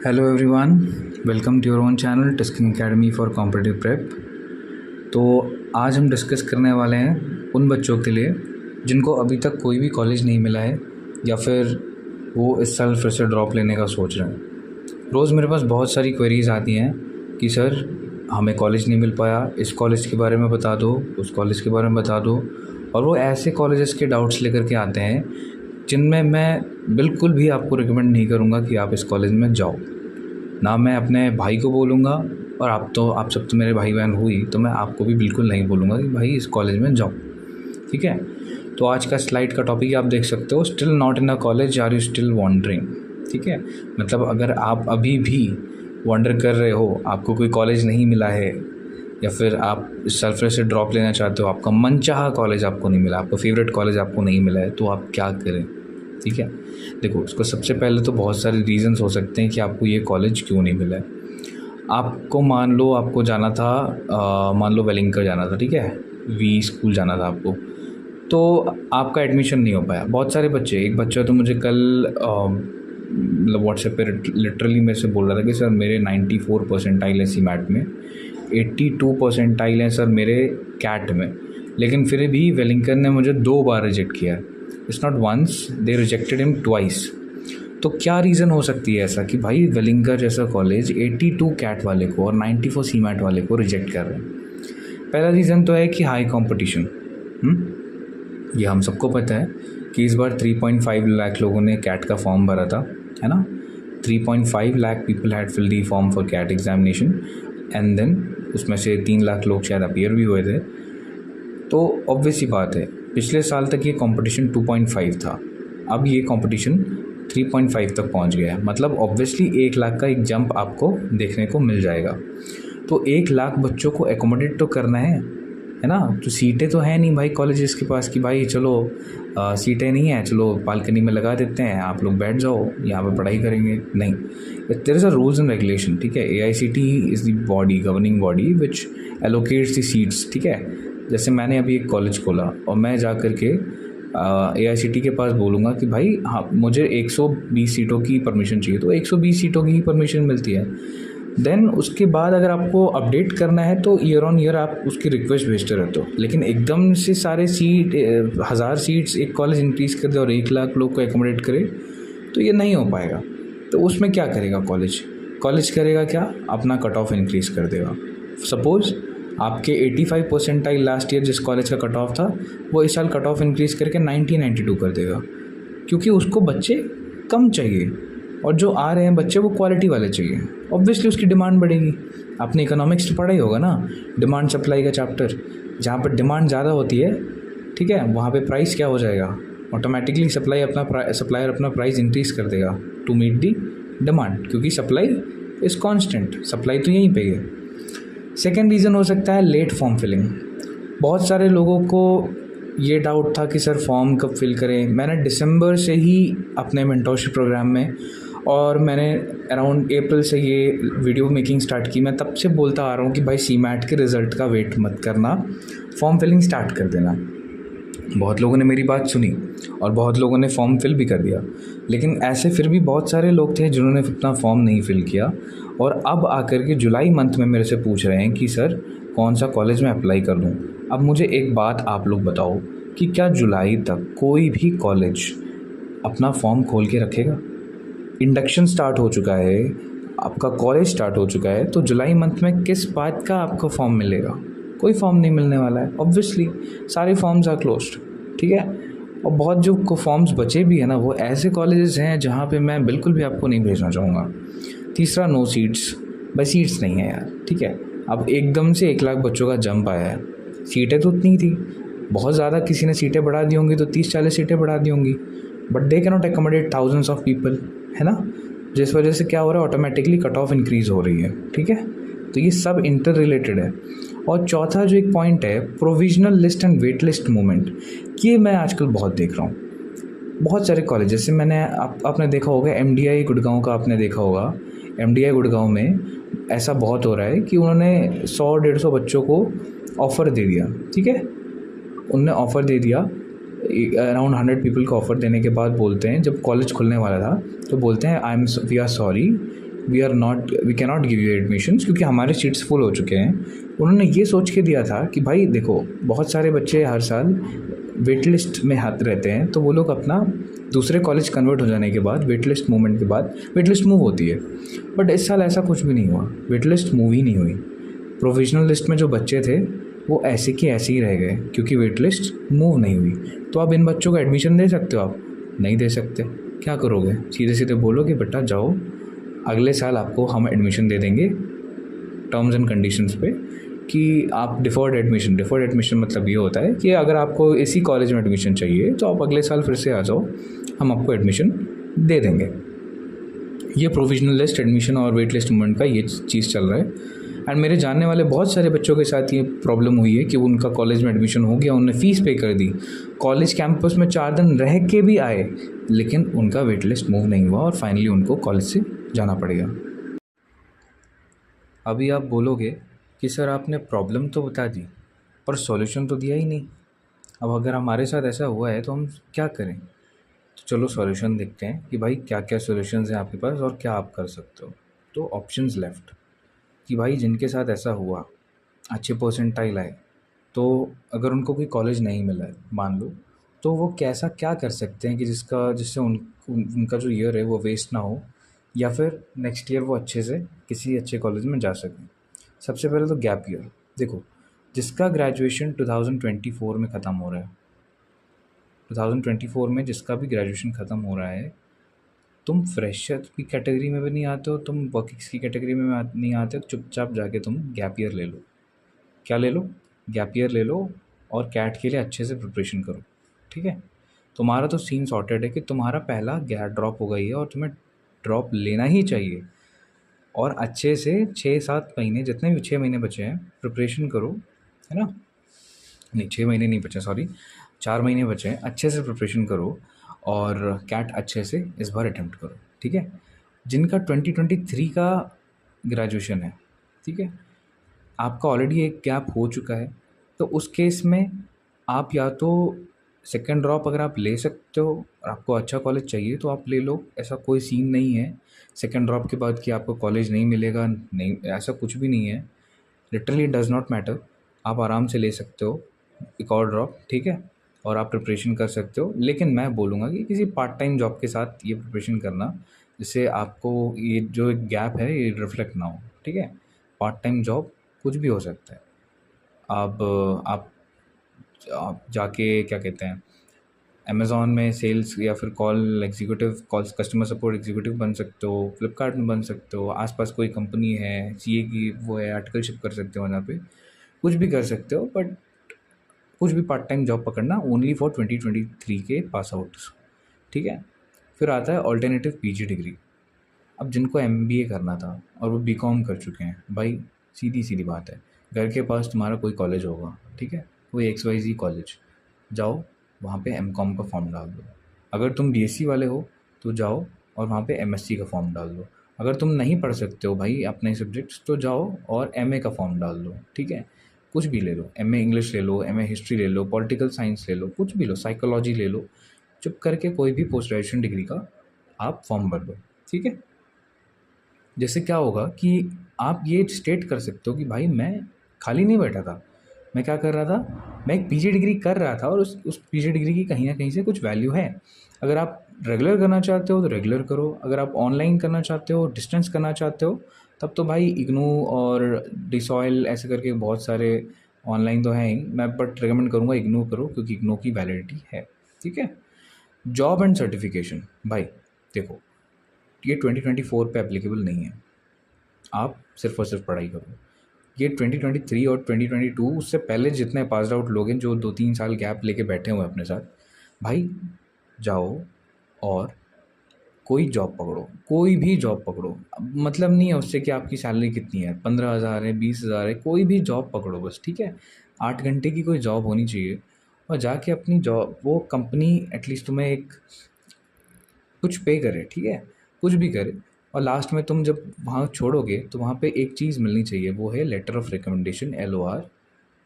Hello everyone, welcome to your own channel टिस्किंग academy for competitive prep. तो आज हम डिस्कस करने वाले हैं उन बच्चों के लिए जिनको अभी तक कोई भी कॉलेज नहीं मिला है या फिर वो इस साल फिर से ड्रॉप लेने का सोच रहे हैं। रोज़ मेरे पास बहुत सारी क्वेरीज़ आती हैं कि सर हमें कॉलेज नहीं मिल पाया, इस कॉलेज के बारे में बता दो, उस कॉलेज के बारे में बता दो। और वो ऐसे कॉलेजेस के डाउट्स लेकर के आते हैं जिनमें मैं बिल्कुल भी आपको रिकमेंड नहीं करूँगा कि आप इस कॉलेज में जाओ। ना मैं अपने भाई को बोलूँगा, और आप सब तो मेरे भाई बहन हुई, तो मैं आपको भी बिल्कुल नहीं बोलूँगा कि भाई इस कॉलेज में जाओ। ठीक है, तो आज का स्लाइड का टॉपिक आप देख सकते हो, still not in a college, are you still wondering. ठीक है, मतलब अगर आप अभी भी वॉन्डर कर रहे हो, आपको कोई कॉलेज नहीं मिला है या फिर आप इस साल फिर से ड्रॉप लेना चाहते हो, आपका मनचाहा कॉलेज आपको नहीं मिला, आपका फेवरेट कॉलेज आपको नहीं मिला है, तो आप क्या करें। ठीक है, देखो इसको सबसे पहले तो बहुत सारे रीज़न्स हो सकते हैं कि आपको ये कॉलेज क्यों नहीं मिला है। आपको मान लो आपको जाना था, मान लो वेलिंगकर जाना था, ठीक है, वी स्कूल जाना था आपको, तो आपका एडमिशन नहीं हो पाया। बहुत सारे बच्चे, एक बच्चा तो मुझे कल मतलब व्हाट्सएप पे लिटरली मेरे से बोल रहा था कि सर मेरे 94 परसेंटाइल है सीमैट में, 82 परसेंटाइल है सर मेरे कैट में, लेकिन फिर भी वेलिंगकर ने मुझे 2 बार रिजेक्ट किया है। It's not once, they rejected him twice. तो क्या रीज़न हो सकती है ऐसा कि भाई वेलिंगकर जैसा कॉलेज 82 कैट वाले को और 94 सीमैट वाले को रिजेक्ट कर रहे हैं। पहला रीज़न तो है कि हाई कंपटीशन। ये हम सबको पता है कि इस बार 3.5 लाख लोगों ने कैट का फॉर्म भरा था, है ना। 3.5 lakh people had fill the form for CAT examination and then उसमें से 3 लाख लोग शायद अपीयर भी हुए थे। तो ऑब्वियस ही बात है, पिछले साल तक ये कंपटीशन 2.5 था, अब ये कंपटीशन 3.5 तक पहुंच गया है। मतलब ऑब्वियसली 1 लाख का एक जंप आपको देखने को मिल जाएगा। तो 1 लाख बच्चों को एकोमोडेट तो करना है ना। तो सीटें तो हैं नहीं भाई कॉलेजेस के पास कि भाई चलो सीटें नहीं हैं, चलो बालकनी में लगा देते हैं, आप लोग बैठ जाओ यहाँ पे पढ़ाई करेंगे। नहीं, there is a rules and regulation. ठीक है, AICTE is the body, governing body which allocates the seats. ठीक है, जैसे मैंने अभी एक कॉलेज खोला और मैं जा कर के AICTE के पास बोलूँगा कि भाई हाँ मुझे 120 सीटों की परमिशन चाहिए, तो 120 सीटों की ही परमिशन मिलती है। देन उसके बाद अगर आपको अपडेट करना है तो ईयर ऑन ईयर आप उसकी रिक्वेस्ट भेजते रहते हो। लेकिन एकदम से सारे सीट 1000 सीट्स एक कॉलेज इंक्रीज़ कर दे और 1 लाख लोग को एकोमोडेट करे, तो ये नहीं हो पाएगा। तो उसमें क्या करेगा कॉलेज करेगा क्या, अपना कट ऑफ इंक्रीज़ कर देगा। सपोज़ आपके 85 परसेंटाइल लास्ट ईयर जिस कॉलेज का कट ऑफ था, वो इस साल कट ऑफ इंक्रीज़ करके 92 कर देगा, क्योंकि उसको बच्चे कम चाहिए और जो आ रहे हैं बच्चे वो क्वालिटी वाले चाहिए। ऑब्वियसली उसकी डिमांड बढ़ेगी। आपने इकोनॉमिक्स तो पढ़ा ही होगा ना, डिमांड सप्लाई का चैप्टर। जहाँ पर डिमांड ज़्यादा होती है, ठीक है, वहाँ पे प्राइस क्या हो जाएगा, ऑटोमेटिकली सप्लायर अपना प्राइस इंक्रीज़ कर देगा टू मीट दी डिमांड, क्योंकि सप्लाई इज़ कॉन्स्टेंट, सप्लाई तो यहीं पे है। सेकेंड रीज़न हो सकता है लेट फॉर्म फिलिंग। बहुत सारे लोगों को ये डाउट था कि सर फॉर्म कब फिल करें। मैंने दिसंबर से ही अपने मेंटोरशिप प्रोग्राम में, और मैंने अराउंड अप्रैल से ये वीडियो मेकिंग स्टार्ट की, मैं तब से बोलता आ रहा हूँ कि भाई सीमैट के रिज़ल्ट का वेट मत करना, फॉर्म फिलिंग स्टार्ट कर देना। बहुत लोगों ने मेरी बात सुनी और बहुत लोगों ने फॉर्म फिल भी कर दिया, लेकिन ऐसे फिर भी बहुत सारे लोग थे जिन्होंने अपना फॉर्म नहीं फिल किया और अब आकर के जुलाई मंथ में मेरे से पूछ रहे हैं कि सर कौन सा कॉलेज में अप्लाई कर लूँ। अब मुझे एक बात आप लोग बताओ कि क्या जुलाई तक कोई भी कॉलेज अपना फॉर्म खोल के रखेगा? इंडक्शन स्टार्ट हो चुका है, आपका कॉलेज स्टार्ट हो चुका है, तो जुलाई मंथ में किस बात का आपको फॉर्म मिलेगा? कोई फॉर्म नहीं मिलने वाला है। ऑब्वियसली सारे फॉर्म्स आर क्लोज्ड। ठीक है, और बहुत जो फॉर्म्स बचे भी है ना, वो ऐसे कॉलेजेस हैं जहाँ पे मैं बिल्कुल भी आपको नहीं भेजना चाहूँगा। तीसरा, नो सीट्स। भाई सीट्स नहीं है यार। ठीक है, अब एकदम से 1 लाख बच्चों का जंप आया है, सीटें तो उतनी थी, बहुत ज़्यादा किसी ने सीटें बढ़ा दी होंगी तो 30-40 सीटें बढ़ा दी होंगी, but they can not accommodate thousands of people, है ना। जिस वजह से क्या हो रहा है, ऑटोमेटिकली कट ऑफ इंक्रीज़ हो रही है। ठीक है, तो ये सब इंटर रिलेटेड है। और चौथा जो एक पॉइंट है, provisional list and wait list movement, ये मैं आजकल बहुत देख रहा हूँ। बहुत सारे कॉलेज, जैसे मैंने आपने देखा होगा MDI गुड़गांव का, आपने देखा होगा MDI गुड़गांव में ऐसा बहुत हो रहा है कि उन्होंने 100-150 बच्चों को ऑफ़र दे दिया। ठीक है, उनने ऑफ़र दे दिया, अराउंड 100 पीपल को ऑफ़र देने के बाद बोलते हैं, जब कॉलेज खुलने वाला था तो बोलते हैं we are sorry we can not give you admissions क्योंकि हमारे सीट्स फुल हो चुके हैं। उन्होंने ये सोच के दिया था कि भाई देखो, बहुत सारे बच्चे हर साल वेट लिस्ट में हाथ रहते हैं, तो वो लोग अपना दूसरे कॉलेज कन्वर्ट हो जाने के बाद वेट लिस्ट मूवमेंट के बाद वेट लिस्ट मूव होती है। बट इस साल ऐसा कुछ भी नहीं हुआ, वेट लिस्ट मूव ही नहीं हुई। प्रोविजनल लिस्ट में जो बच्चे थे वो ऐसे के ऐसे ही रह गए क्योंकि वेट लिस्ट मूव नहीं हुई। तो आप इन बच्चों को एडमिशन दे सकते हो? आप नहीं दे सकते। क्या करोगे? सीधे सीधे बोलोगे बेटा जाओ, अगले साल आपको हम एडमिशन दे देंगे टर्म्स एंड कंडीशंस पे कि आप डिफ़र्ड एडमिशन मतलब ये होता है कि अगर आपको इसी कॉलेज में एडमिशन चाहिए तो आप अगले साल फिर से आ जाओ, हम आपको एडमिशन दे देंगे। ये प्रोविजनल लिस्ट एडमिशन और वेट लिस्ट मूवमेंट का ये चीज़ चल रहा है। एंड मेरे जानने वाले बहुत सारे बच्चों के साथ ये प्रॉब्लम हुई है कि उनका कॉलेज में एडमिशन हो गया, उन्होंने फ़ीस पे कर दी, कॉलेज कैंपस में 4 दिन रह के भी आए, लेकिन उनका वेट लिस्ट मूव नहीं हुआ और फाइनली उनको कॉलेज से जाना पड़ेगा। अभी आप बोलोगे कि सर आपने प्रॉब्लम तो बता दी पर सॉल्यूशन तो दिया ही नहीं। अब अगर हमारे साथ ऐसा हुआ है तो हम क्या करें? तो चलो सॉल्यूशन देखते हैं कि भाई क्या क्या सॉल्यूशंस हैं आपके पास और क्या आप कर सकते हो। तो ऑप्शंस लेफ्ट कि भाई जिनके साथ ऐसा हुआ, अच्छे परसेंटाइल आए, तो अगर उनको कोई कॉलेज नहीं मिला है मान लो, तो वो कैसा क्या कर सकते हैं कि जिससे उनका जो ईयर है वो वेस्ट ना हो, या फिर नेक्स्ट ईयर वो अच्छे से किसी अच्छे कॉलेज में जा सकें। सबसे पहले तो गैप ईयर। देखो, जिसका ग्रेजुएशन 2024 में ख़त्म हो रहा है, 2024 में जिसका भी ग्रेजुएशन ख़त्म हो रहा है, तुम फ्रेशर की कैटेगरी में भी नहीं आते हो, तुम वर्किंग्स की कैटेगरी में नहीं आते हो, चुपचाप जाके तुम गैप ईयर ले लो। क्या ले लो? गैप ईयर ले लो और कैट के लिए अच्छे से प्रिपरेशन करो। ठीक है, तुम्हारा तो सीन सॉर्टेड है कि तुम्हारा पहला गैप ड्रॉप हो गई है और तुम्हें ड्रॉप लेना ही चाहिए। और अच्छे से 6-7 महीने, जितने भी 6 महीने बचे हैं, प्रिपरेशन करो, है ना? नहीं, 6 महीने नहीं बचे, सॉरी, 4 महीने बचे हैं। अच्छे से प्रिपरेशन करो और कैट अच्छे से इस बार अटेम्प्ट करो। ठीक है, जिनका 2023 का ग्रेजुएशन है, ठीक है, आपका ऑलरेडी एक गैप हो चुका है, तो उस केस में आप या तो सेकंड ड्रॉप अगर आप ले सकते हो और आपको अच्छा कॉलेज चाहिए तो आप ले लो, ऐसा कोई सीन नहीं है सेकंड ड्रॉप के बाद कि आपको कॉलेज नहीं मिलेगा, नहीं, ऐसा कुछ भी नहीं है। लिटरली डज़ नॉट मैटर, आप आराम से ले सकते हो एक और ड्रॉप, ठीक है, और आप प्रिपरेशन कर सकते हो। लेकिन मैं बोलूँगा कि किसी पार्ट टाइम जॉब के साथ ये प्रिपरेशन करना, जिससे आपको ये जो एक गैप है ये रिफ्लेक्ट ना हो। ठीक है, पार्ट टाइम जॉब कुछ भी हो सकता है। अब आप जाके क्या कहते हैं, अमेज़ॉन में सेल्स या फिर कॉल्स कस्टमर सपोर्ट एग्जीक्यूटिव बन सकते हो, फ्लिपकार्ट में बन सकते हो, आसपास कोई कंपनी है, सीए की वो है, आर्टिकलशिप कर सकते हो वहाँ पे, कुछ भी कर सकते हो। बट कुछ भी पार्ट टाइम जॉब पकड़ना ओनली फॉर 2023 के पास आउट्स। ठीक है, फिर आता है ऑल्टरनेटिव पीजी डिग्री। अब जिनको एमबीए करना था और वो बीकॉम कर चुके हैं, भाई सीधी सीधी बात है, घर के पास तुम्हारा कोई कॉलेज होगा, ठीक है, कोई XYZ कॉलेज, जाओ वहाँ पे एमकॉम का फॉर्म डाल दो। अगर तुम बीएससी वाले हो तो जाओ और वहाँ पे एमएससी का फॉर्म डाल दो। अगर तुम नहीं पढ़ सकते हो भाई अपने सब्जेक्ट्स, तो जाओ और एमए का फॉर्म डाल दो। ठीक है, कुछ भी ले लो, एमए इंग्लिश ले लो, एमए हिस्ट्री ले लो, पॉलिटिकल साइंस ले लो, कुछ भी लो, साइकोलॉजी ले लो, चुप करके कोई भी पोस्ट ग्रेजुएशन डिग्री का आप फॉर्म भर दो। ठीक है, जैसे क्या होगा कि आप ये स्टेट कर सकते हो कि भाई मैं खाली नहीं बैठा था, मैं क्या कर रहा था, मैं एक पीजी डिग्री कर रहा था और उस पीजी डिग्री की कहीं ना कहीं से कुछ वैल्यू है। अगर आप रेगुलर करना चाहते हो तो रेगुलर करो, अगर आप ऑनलाइन करना चाहते हो, डिस्टेंस करना चाहते हो, तब तो भाई इग्नू और डिसॉइल ऐसे करके बहुत सारे ऑनलाइन तो हैं ही, मैं बट रिकमेंड करूँगा इग्नू करो क्योंकि इग्नू की वैलिडिटी है। ठीक है, जॉब एंड सर्टिफिकेशन, भाई देखो ये 2024 पे एप्लीकेबल नहीं है, आप सिर्फ और सिर्फ पढ़ाई करो। ये 2023 और 2022 उससे पहले जितने पास आउट लोग हैं जो 2-3 साल गैप लेके बैठे हुए हैं अपने साथ, भाई जाओ और कोई जॉब पकड़ो, कोई भी जॉब पकड़ो। मतलब नहीं है उससे कि आपकी सैलरी कितनी है, 15,000 है, 20,000 है, कोई भी जॉब पकड़ो बस। ठीक है, 8 घंटे की कोई जॉब होनी चाहिए और जाके अपनी जॉब, वो कंपनी एटलीस्ट तुम्हें एक कुछ पे करे, ठीक है, कुछ भी करे, और लास्ट में तुम जब वहाँ छोड़ोगे तो वहाँ पे एक चीज़ मिलनी चाहिए, वो है लेटर ऑफ रिकमेंडेशन LOR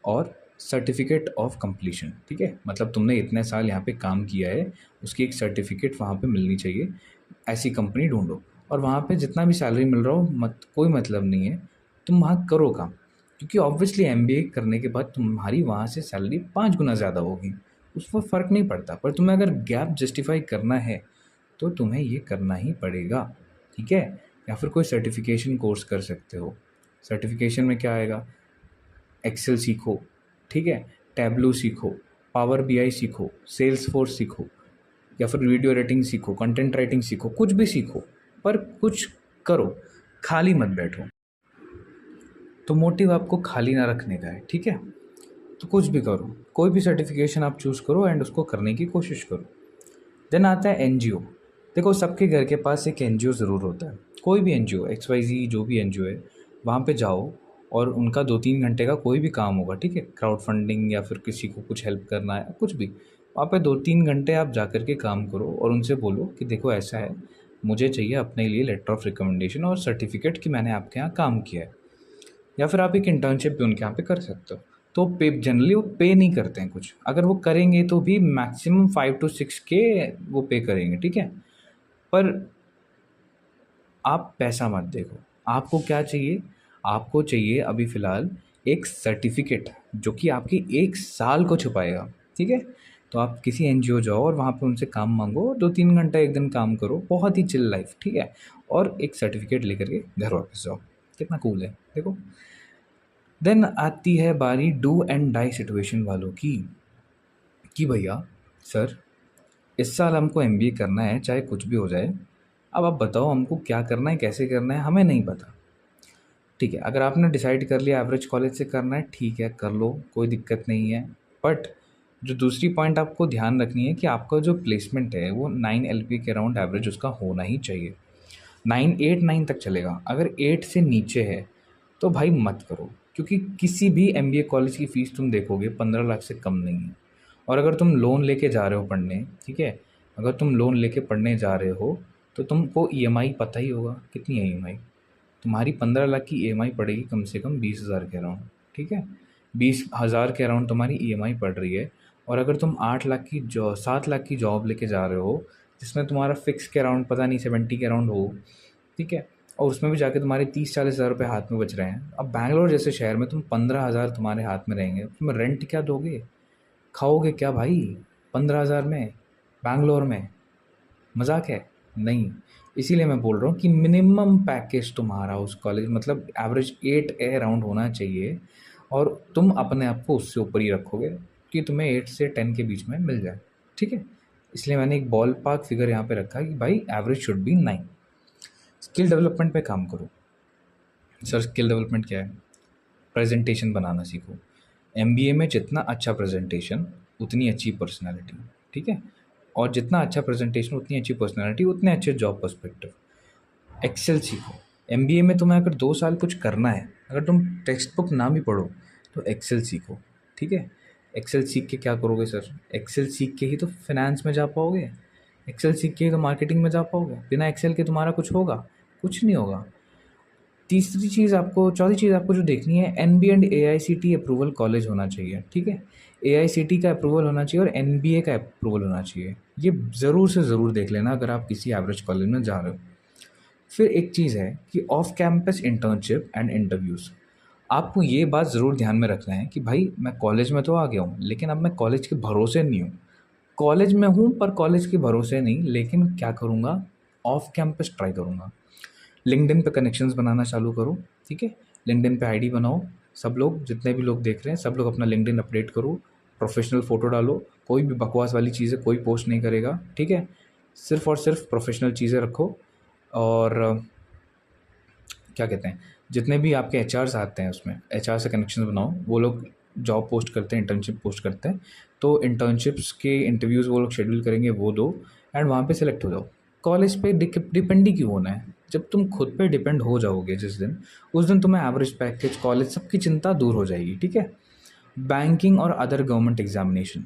और सर्टिफिकेट ऑफ कंप्लीशन। ठीक है, मतलब तुमने इतने साल यहाँ पे काम किया है उसकी एक सर्टिफिकेट वहाँ पे मिलनी चाहिए। ऐसी कंपनी ढूंढो और वहाँ पे जितना भी सैलरी मिल रहा हो कोई मतलब नहीं है, तुम वहाँ करो काम। क्योंकि ऑब्वियसली एमबीए करने के बाद तुम्हारी वहाँ से सैलरी 5 गुना ज़्यादा होगी, उस पर फ़र्क नहीं पड़ता। पर तुम्हें अगर गैप जस्टिफाई करना है तो तुम्हें ये करना ही पड़ेगा, ठीक है। या फिर कोई सर्टिफिकेशन कोर्स कर सकते हो। सर्टिफिकेशन में क्या आएगा, एक्सेल सीखो, ठीक है, टैबलू सीखो, पावर बीआई सीखो, सेल्स फोर्स सीखो, या फिर वीडियो एडिटिंग सीखो, कंटेंट राइटिंग सीखो, कुछ भी सीखो, पर कुछ करो, खाली मत बैठो। तो मोटिव आपको खाली ना रखने का है, ठीक है। तो कुछ भी करो, कोई भी सर्टिफिकेशन आप चूज़ करो एंड उसको करने की कोशिश करो। देन आता है एनजीओ। देखो, सबके घर के पास एक एनजीओ ज़रूर होता है। कोई भी एनजीओ, XYZ जो भी एनजीओ है, वहाँ पे जाओ और उनका 2-3 घंटे का कोई भी काम होगा, ठीक है, क्राउड फंडिंग या फिर किसी को कुछ हेल्प करना है, कुछ भी, वहाँ पे 2-3 घंटे आप जा कर के काम करो और उनसे बोलो कि देखो ऐसा है, मुझे चाहिए अपने लिए लेटर ऑफ रिकमेंडेशन और सर्टिफिकेट कि मैंने आपके यहाँ काम किया है। या फिर आप एक इंटर्नशिप भी उनके यहाँ पे कर सकते हो। तो पे जनरली वो पे नहीं करते हैं कुछ, अगर वो करेंगे तो भी मैक्सिमम 5 to 6 के वो पे करेंगे, ठीक है। पर आप पैसा मत देखो, आपको क्या चाहिए, आपको चाहिए अभी फ़िलहाल एक सर्टिफिकेट जो कि आपकी 1 साल को छुपाएगा, ठीक है। तो आप किसी एनजीओ जाओ और वहाँ पे उनसे काम मांगो, 2-3 घंटा एक दिन काम करो, बहुत ही चिल लाइफ, ठीक है, और एक सर्टिफिकेट लेकर के घर वापस जाओ। कितना कूल है, देखो। देन आती है बारी डू एंड डाई सिचुएशन वालों की, कि भैया सर, इस साल हमको एमबीए करना है, चाहे कुछ भी हो जाए। अब आप बताओ हमको क्या करना है, कैसे करना है, हमें नहीं पता। ठीक है, अगर आपने डिसाइड कर लिया एवरेज कॉलेज से करना है, ठीक है, कर लो, कोई दिक्कत नहीं है। बट जो दूसरी पॉइंट आपको ध्यान रखनी है कि आपका जो प्लेसमेंट है वो 9 LP के अराउंड एवरेज उसका होना ही चाहिए। 9 तक चलेगा, अगर 8 से नीचे है तो भाई मत करो। क्योंकि किसी भी एमबीए कॉलेज की फ़ीस तुम देखोगे 15 लाख से कम नहीं है। और अगर तुम लोन लेके जा रहे हो पढ़ने, ठीक है, अगर तुम लोन लेके पढ़ने जा रहे हो तो तुमको ईएमआई पता ही होगा कितनी है ईएमआई। तुम्हारी 15 लाख की ईएमआई पड़ेगी कम से कम 20,000 के अराउंड, ठीक है। 20,000 के अराउंड तुम्हारी ईएमआई पड़ रही है। और अगर तुम 7 लाख की जॉब लेके जा रहे हो जिसमें तुम्हारा फिक्स के अराउंड पता नहीं 70 के अराउंड हो, ठीक है, और उसमें भी जाके तुम्हारे 30-40 हज़ार रुपये हाथ में बच रहे हैं। अब बैंगलोर जैसे शहर में तुम 15,000 तुम्हारे हाथ में रहेंगे, तुम रेंट क्या दोगे, खाओगे क्या भाई 15,000 में बैंगलोर में? मजाक है? नहीं। इसीलिए मैं बोल रहा हूँ कि मिनिमम पैकेज तुम्हारा उस कॉलेज मतलब एवरेज 8 अराउंड होना चाहिए, और तुम अपने आप को उससे ऊपर ही रखोगे कि तुम्हें 8 से 10 के बीच में मिल जाए, ठीक है। इसलिए मैंने एक बॉल पार्क फिगर यहाँ पे रखा है कि भाई average should be 9। Skill development पे काम करो। सर स्किल डेवलपमेंट क्या है? प्रेजेंटेशन बनाना सीखो। एमबीए में जितना अच्छा प्रेजेंटेशन उतनी अच्छी पर्सनैलिटी, ठीक है, और जितना अच्छा प्रेजेंटेशन उतनी अच्छी पर्सनैलिटी उतने अच्छे जॉब पर्सपेक्टिव। एक्सेल सीखो। एमबीए में तुम्हें अगर 2 साल कुछ करना है, अगर तुम टेक्स्ट बुक ना भी पढ़ो तो एक्सेल सीखो, ठीक है। एक्सेल सीख के क्या करोगे सर? एक्सेल सीख के ही तो फाइनेंस में जा पाओगे, एक्सेल सीख के ही तो मार्केटिंग में जा पाओगे। बिना एक्सेल के तुम्हारा कुछ होगा? कुछ नहीं होगा। चौथी चीज़ आपको जो देखनी है, NBA and AICT approval college होना चाहिए, ठीक है। एआईसीटी का अप्रूवल होना चाहिए और एनबीए का अप्रूवल होना चाहिए। ये ज़रूर से ज़रूर देख लेना अगर आप किसी एवरेज कॉलेज में जा रहे हो। फिर एक चीज़ है कि off campus internship and interviews. आपको ये बात ज़रूर ध्यान में रखना है कि भाई मैं कॉलेज में तो आ गया हूँ, लेकिन अब मैं कॉलेज के भरोसे नहीं हूँ। कॉलेज में हूँ पर कॉलेज के भरोसे नहीं, लेकिन क्या करूँगा, ऑफ कैंपस ट्राई करूँगा। लिंक्डइन पे कनेक्शंस बनाना चालू करो, ठीक है। लिंक्डइन पे आईडी बनाओ, सब लोग, जितने भी लोग देख रहे हैं सब लोग अपना लिंक्डइन अपडेट करो, प्रोफेशनल फ़ोटो डालो, कोई भी बकवास वाली चीज़ें कोई पोस्ट नहीं करेगा, ठीक है। सिर्फ़ और सिर्फ प्रोफेशनल चीज़ें रखो। और क्या कहते हैं, जितने भी आपके एचआर्स आते हैं उसमें एचआर से कनेक्शन बनाओ। वो लोग जॉब पोस्ट करते हैं, इंटर्नशिप पोस्ट करते हैं, तो इंटर्नशिप्स के इंटरव्यूज़ वो लोग शेड्यूल करेंगे, वो दो एंड वहाँ पे सेलेक्ट हो जाओ। कॉलेज पे डिपेंड ही क्यों होना है? जब तुम खुद पे डिपेंड हो जाओगे जिस दिन, उस दिन तुम्हें एवरेज पैकेज, कॉलेज, सबकी चिंता दूर हो जाएगी, ठीक है। बैंकिंग और अदर गवर्नमेंट एग्जामिनेशन,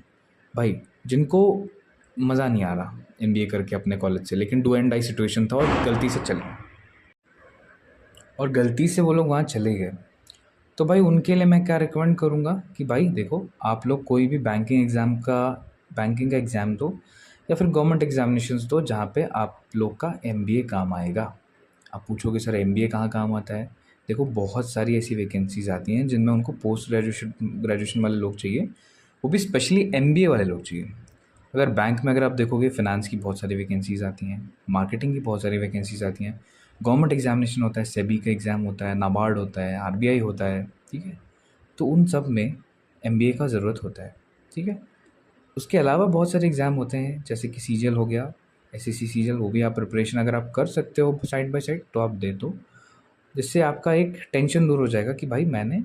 भाई जिनको मज़ा नहीं आ रहा एमबीए करके अपने कॉलेज से, लेकिन डू एंड डाई सिचुएशन था और गलती से वो लोग वहाँ चले गए, तो भाई उनके लिए मैं क्या रिकमेंड करूँगा कि भाई देखो, आप लोग कोई भी बैंकिंग का एग्ज़ाम दो या फिर गवर्नमेंट एग्जामिनेशंस दो जहाँ पे आप लोग का एमबीए काम आएगा, आप पूछोगे सर एमबीए कहाँ काम आता है? देखो बहुत सारी ऐसी वैकेंसीज़ आती हैं जिनमें उनको पोस्ट ग्रेजुएशन वाले लोग चाहिए, वो भी स्पेशली एमबीए वाले लोग चाहिए। अगर बैंक में अगर आप देखोगे फ़िनांस की बहुत सारी वैकेंसीज़ आती हैं, मार्केटिंग की बहुत सारी वैकेंसीज़ आती हैं, गवर्नमेंट एग्ज़ामिनेशन होता है, सेबी का एग्ज़ाम होता है, नाबार्ड होता है, आरबीआई होता है, ठीक है? तो उन सब में एमबीए का ज़रूरत होता है, ठीक है? उसके अलावा बहुत सारे एग्ज़ाम होते हैं जैसे कि सीजीएल हो गया, एसएससी सीजीएल, वो भी आप प्रिपरेशन अगर आप कर सकते हो साइड बाय साइड तो आप दे दो। जिससे आपका एक टेंशन दूर हो जाएगा कि भाई मैंने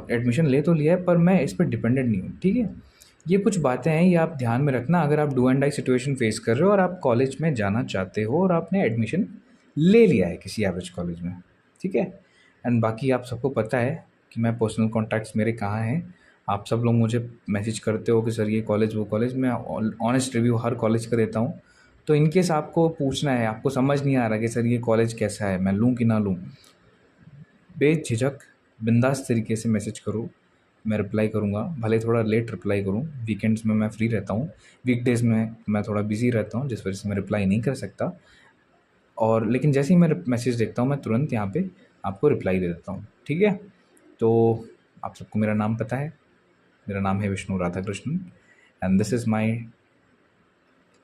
एडमिशन ले तो लिया है पर मैं इस पे डिपेंडेंट नहीं हूँ, ठीक है? ये कुछ बातें हैं, ये आप ध्यान में रखना अगर आप do and die situation face कर रहे हो और आप कॉलेज में जाना चाहते हो और आपने एडमिशन ले लिया है किसी एवरेज कॉलेज में, ठीक है? एंड बाकी आप सबको पता है कि मैं पर्सनल कॉन्टैक्ट्स मेरे कहाँ हैं। आप सब लोग मुझे मैसेज करते हो कि सर ये कॉलेज वो कॉलेज, मैं ऑनेस्ट रिव्यू हर कॉलेज का देता हूँ। तो इन केस आपको पूछना है, आपको समझ नहीं आ रहा कि सर ये कॉलेज कैसा है, मैं लूँ कि ना लूँ, बेझिझक बिंदास तरीके से मैसेज करो, मैं रिप्लाई करूँगा। भले थोड़ा लेट रिप्लाई करूँ, वीकेंड्स में मैं फ्री रहता हूँ, वीकडेज़ में मैं थोड़ा बिज़ी रहता हूँ जिस वजह से मैं रिप्लाई नहीं कर सकता। और लेकिन जैसे ही मैं मैसेज देखता हूँ मैं तुरंत यहाँ पे आपको रिप्लाई दे देता हूँ, ठीक है? तो आप सबको मेरा नाम पता है, मेरा नाम है Vishnu Radhakrishnan and this is my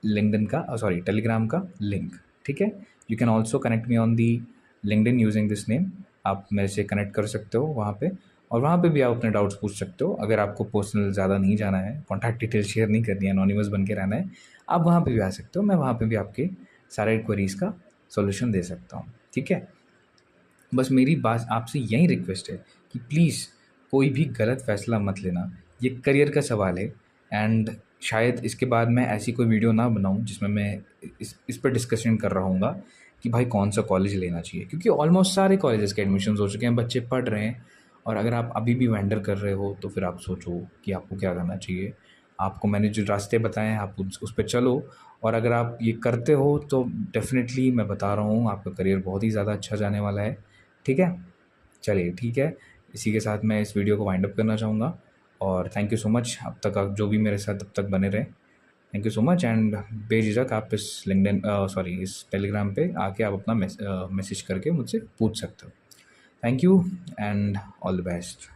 LinkedIn का टेलीग्राम का लिंक, ठीक है? You can also connect me on the LinkedIn using this name. आप मेरे से कनेक्ट कर सकते हो वहाँ पे, और वहाँ पे भी आप अपने डाउट्स पूछ सकते हो। अगर आपको पर्सनल ज़्यादा नहीं जाना है, कॉन्टैक्ट डिटेल शेयर नहीं करनी है, एनोनिमस बन के रहना है, आप वहाँ पे भी आ सकते हो। मैं वहाँ पे भी आपके सारे क्वेरीज़ का सॉल्यूशन दे सकता हूँ, ठीक है? बस मेरी बात आपसे यही रिक्वेस्ट है कि प्लीज़ कोई भी गलत फ़ैसला मत लेना। ये करियर का सवाल है एंड शायद इसके बाद मैं ऐसी कोई वीडियो ना बनाऊँ जिसमें मैं इस पे डिस्कशन कर रहा हूँगा कि भाई कौन-सा कॉलेज लेना चाहिए। क्योंकि ऑलमोस्ट सारे कॉलेजेस के एडमिशन्स हो चुके हैं, बच्चे पढ़ रहे हैं, और अगर आप अभी भी वेंडर कर रहे हो तो फिर आप सोचो कि आपको क्या करना चाहिए। आपको मैंने जो रास्ते बताए हैं आप उस पे चलो, और अगर आप ये करते हो तो डेफ़िनेटली मैं बता रहा हूँ आपका करियर बहुत ही ज़्यादा अच्छा जाने वाला है, ठीक है? चलिए ठीक है, इसी के साथ मैं इस वीडियो को वाइंड अप करना चाहूँगा और थैंक यू सो मच अब तक आप जो भी मेरे साथ अब तक बने रहे। Thank you so much and बेझिझक आप इस इस टेलीग्राम पे आके आप अपना मैसेज करके मुझसे पूछ सकते हो। Thank you and all the best.